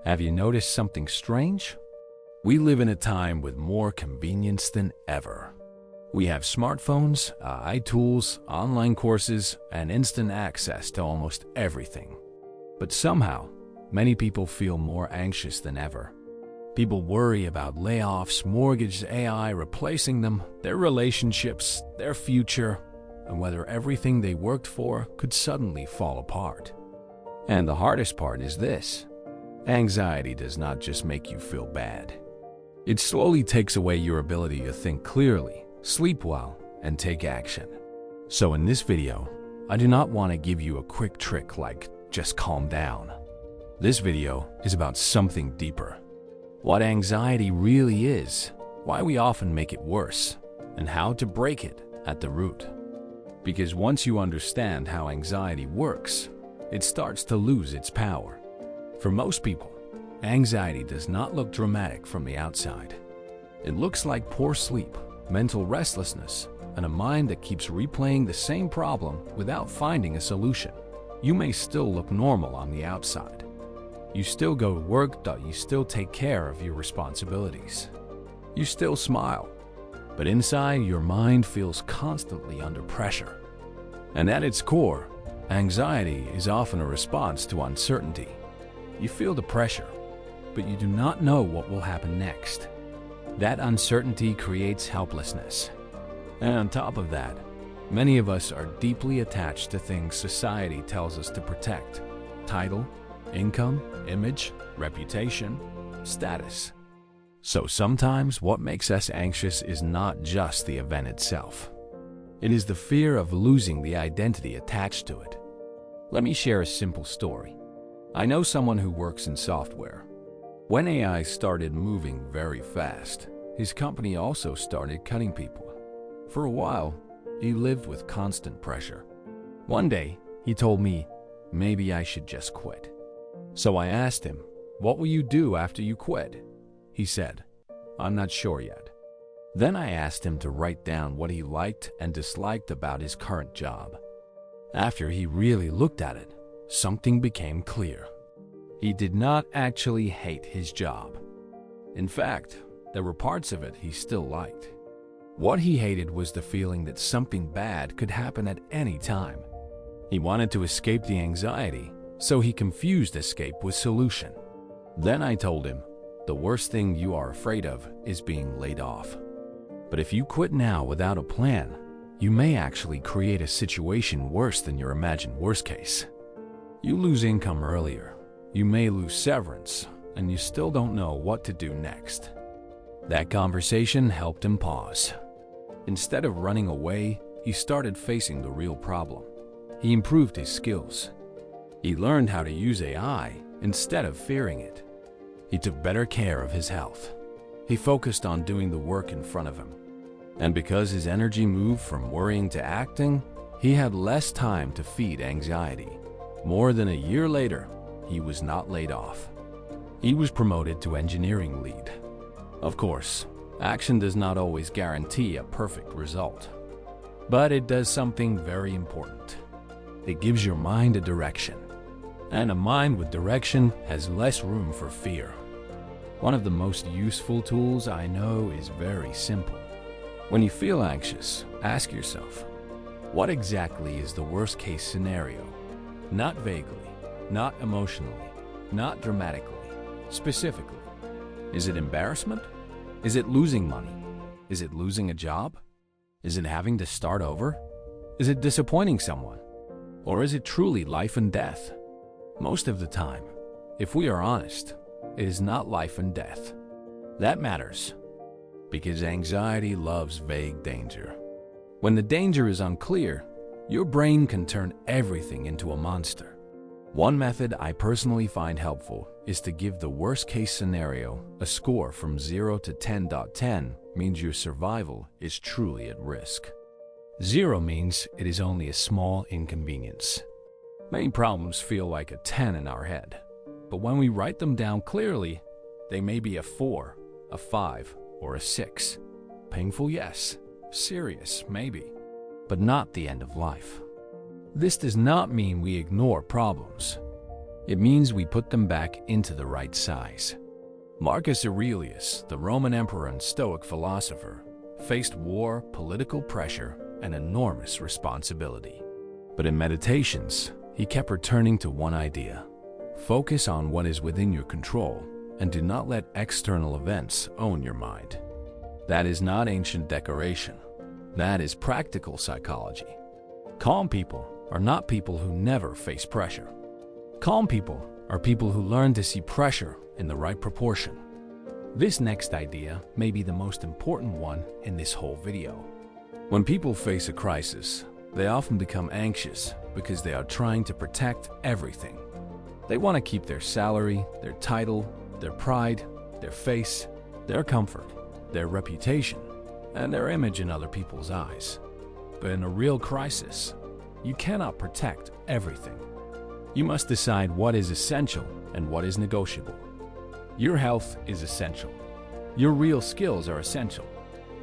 Have you noticed something strange? We live in a time with more convenience than ever. We have smartphones, AI tools, online courses, and instant access to almost everything. But somehow, many people feel more anxious than ever. People worry about layoffs, mortgages, AI replacing them, their relationships, their future, and whether everything they worked for could suddenly fall apart. And the hardest part is this: anxiety does not just make you feel bad. It slowly takes away your ability to think clearly, sleep well, and take action. So in this video, I do not want to give you a quick trick like just calm down. This video is about something deeper. What anxiety really is, why we often make it worse, and how to break it at the root. Because once you understand how anxiety works, it starts to lose its power. For most people, anxiety does not look dramatic from the outside. It looks like poor sleep, mental restlessness, and a mind that keeps replaying the same problem without finding a solution. You may still look normal on the outside. You still go to work, you still take care of your responsibilities. You still smile. But inside, your mind feels constantly under pressure. And at its core, anxiety is often a response to uncertainty. You feel the pressure, but you do not know what will happen next. That uncertainty creates helplessness. And on top of that, many of us are deeply attached to things society tells us to protect: title, income, image, reputation, status. So sometimes what makes us anxious is not just the event itself. It is the fear of losing the identity attached to it. Let me share a simple story. I know someone who works in software. When AI started moving very fast, his company also started cutting people. For a while, he lived with constant pressure. One day, he told me, maybe I should just quit. So I asked him, what will you do after you quit? He said, I'm not sure yet. Then I asked him to write down what he liked and disliked about his current job. After he really looked at it, something became clear. He did not actually hate his job. In fact, there were parts of it he still liked. What he hated was the feeling that something bad could happen at any time. He wanted to escape the anxiety, so he confused escape with solution. Then I told him, the worst thing you are afraid of is being laid off. But if you quit now without a plan, you may actually create a situation worse than your imagined worst case. You lose income earlier, you may lose severance, and you still don't know what to do next. That conversation helped him pause. Instead of running away, he started facing the real problem. He improved his skills. He learned how to use AI instead of fearing it. He took better care of his health. He focused on doing the work in front of him. And because his energy moved from worrying to acting, he had less time to feed anxiety. More than a year later, he was not laid off. He was promoted to engineering lead. Of course, action does not always guarantee a perfect result. But it does something very important. It gives your mind a direction. And a mind with direction has less room for fear. One of the most useful tools I know is very simple. When you feel anxious, ask yourself, what exactly is the worst case scenario? Not vaguely, not emotionally, not dramatically, specifically. Is it embarrassment? Is it losing money? Is it losing a job? Is it having to start over? Is it disappointing someone? Or is it truly life and death? Most of the time, if we are honest, it is not life and death. That matters, because anxiety loves vague danger. When the danger is unclear, your brain can turn everything into a monster. One method I personally find helpful is to give the worst-case scenario a score from 0 to 10. 10 means your survival is truly at risk. 0 means it is only a small inconvenience. Many problems feel like a 10 in our head, but when we write them down clearly, they may be a 4, a 5, or a 6. Painful, yes. Serious, maybe. But not the end of life. This does not mean we ignore problems. It means we put them back into the right size. Marcus Aurelius, the Roman emperor and Stoic philosopher, faced war, political pressure, and enormous responsibility. But in meditations, he kept returning to one idea: focus on what is within your control and do not let external events own your mind. That is not ancient decoration. That is practical psychology. Calm people are not people who never face pressure. Calm people are people who learn to see pressure in the right proportion. This next idea may be the most important one in this whole video. When people face a crisis, they often become anxious because they are trying to protect everything. They want to keep their salary, their title, their pride, their face, their comfort, their reputation, and their image in other people's eyes. But in a real crisis, you cannot protect everything. You must decide what is essential and what is negotiable. Your health is essential. Your real skills are essential.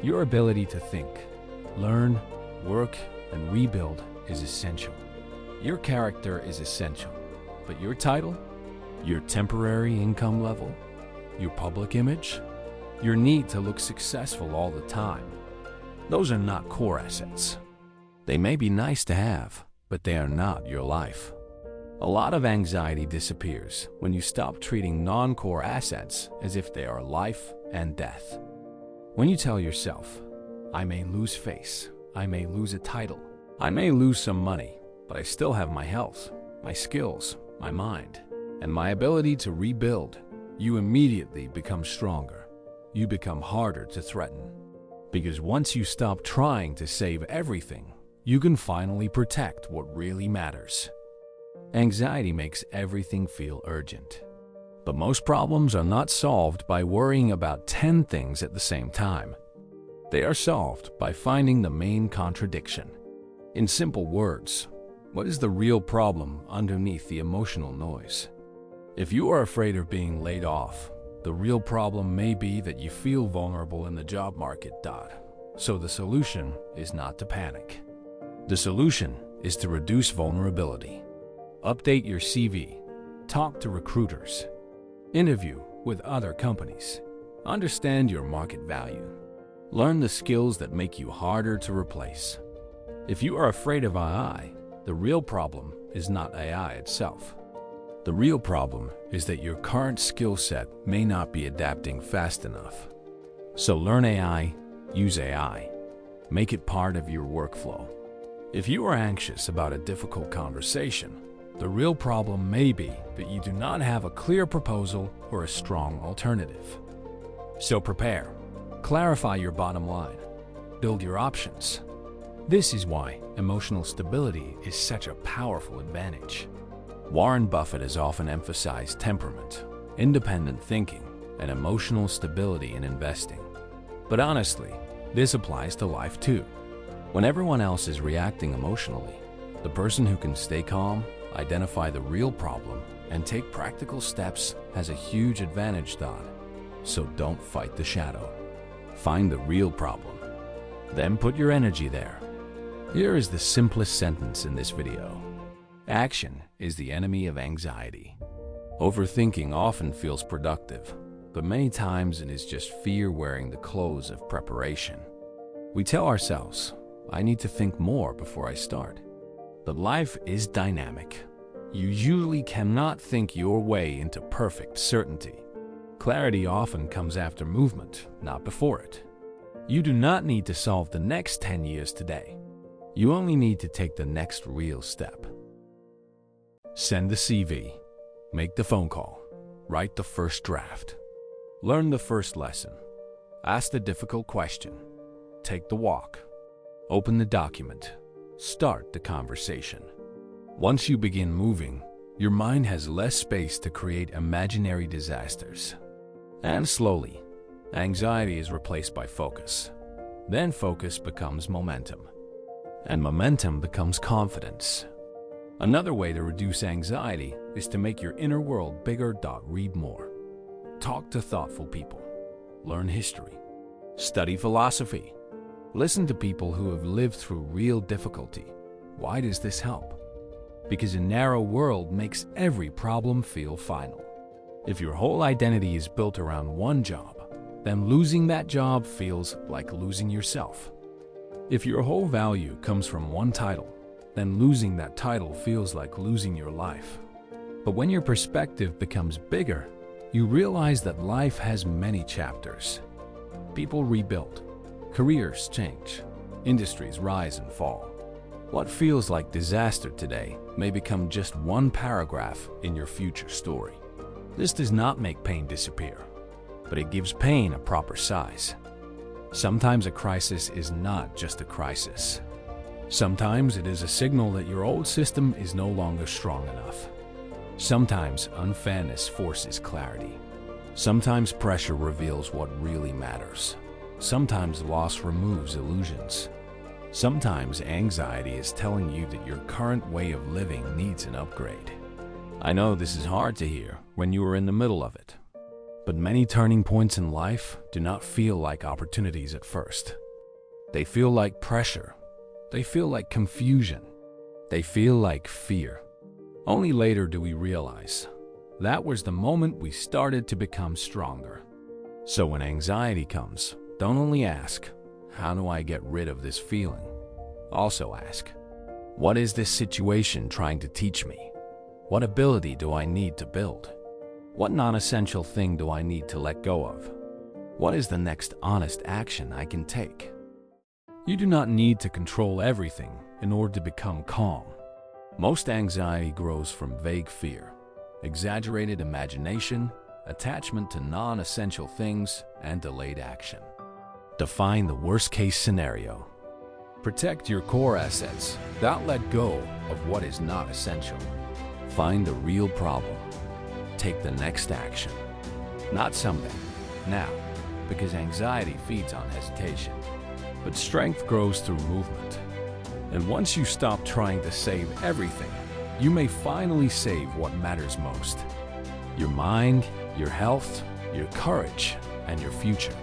Your ability to think, learn, work, and rebuild is essential. Your character is essential. But your title, your temporary income level, your public image, your need to look successful all the time, those are not core assets. They may be nice to have, but they are not your life. A lot of anxiety disappears when you stop treating non-core assets as if they are life and death. When you tell yourself, I may lose face, I may lose a title, I may lose some money, but I still have my health, my skills, my mind, and my ability to rebuild, you immediately become stronger. You become harder to threaten. Because once you stop trying to save everything, you can finally protect what really matters. Anxiety makes everything feel urgent. But most problems are not solved by worrying about 10 things at the same time. They are solved by finding the main contradiction. In simple words, what is the real problem underneath the emotional noise? If you are afraid of being laid off, the real problem may be that you feel vulnerable in the job market. So the solution is not to panic. The solution is to reduce vulnerability. Update your CV. Talk to recruiters. Interview with other companies. Understand your market value. Learn the skills that make you harder to replace. If you are afraid of AI, the real problem is not AI itself. The real problem is that your current skill set may not be adapting fast enough. So learn AI, use AI. Make it part of your workflow. If you are anxious about a difficult conversation, the real problem may be that you do not have a clear proposal or a strong alternative. So prepare. Clarify your bottom line. Build your options. This is why emotional stability is such a powerful advantage. Warren Buffett has often emphasized temperament, independent thinking, and emotional stability in investing. But honestly, this applies to life too. When everyone else is reacting emotionally, the person who can stay calm, identify the real problem, and take practical steps has a huge advantage. So don't fight the shadow. Find the real problem. Then put your energy there. Here is the simplest sentence in this video. Action is the enemy of anxiety. Overthinking often feels productive, but many times it is just fear wearing the clothes of preparation. We tell ourselves, I need to think more before I start. But life is dynamic. You usually cannot think your way into perfect certainty. Clarity often comes after movement, not before it. You do not need to solve the next 10 years today. You only need to take the next real step. Send the CV. Make the phone call. Write the first draft. Learn the first lesson. Ask the difficult question. Take the walk. Open the document. Start the conversation. Once you begin moving, your mind has less space to create imaginary disasters. And slowly, anxiety is replaced by focus. Then focus becomes momentum. And momentum becomes confidence. Another way to reduce anxiety is to make your inner world bigger. Read more. Talk to thoughtful people. Learn history. Study philosophy. Listen to people who have lived through real difficulty. Why does this help? because a narrow world makes every problem feel final. If your whole identity is built around one job, then losing that job feels like losing yourself. If your whole value comes from one title, then losing that title feels like losing your life. But when your perspective becomes bigger, you realize that life has many chapters. People rebuild, careers change, industries rise and fall. What feels like disaster today may become just one paragraph in your future story. This does not make pain disappear, but it gives pain a proper size. Sometimes a crisis is not just a crisis. Sometimes it is a signal that your old system is no longer strong enough. Sometimes unfairness forces clarity. Sometimes pressure reveals what really matters. Sometimes loss removes illusions. Sometimes anxiety is telling you that your current way of living needs an upgrade. I know this is hard to hear when you are in the middle of it, but many turning points in life do not feel like opportunities at first. They feel like pressure. They feel like confusion. They feel like fear. Only later do we realize that was the moment we started to become stronger. So when anxiety comes, don't only ask, how do I get rid of this feeling? Also ask, what is this situation trying to teach me? What ability do I need to build? What non-essential thing do I need to let go of? What is the next honest action I can take? You do not need to control everything in order to become calm. Most anxiety grows from vague fear, exaggerated imagination, attachment to non-essential things, and delayed action. Define the worst-case scenario. Protect your core assets. Don't let go of what is not essential. Find the real problem. Take the next action. Not someday, now, because anxiety feeds on hesitation. But strength grows through movement. And once you stop trying to save everything, you may finally save what matters most. Your mind, your health, your courage, and your future.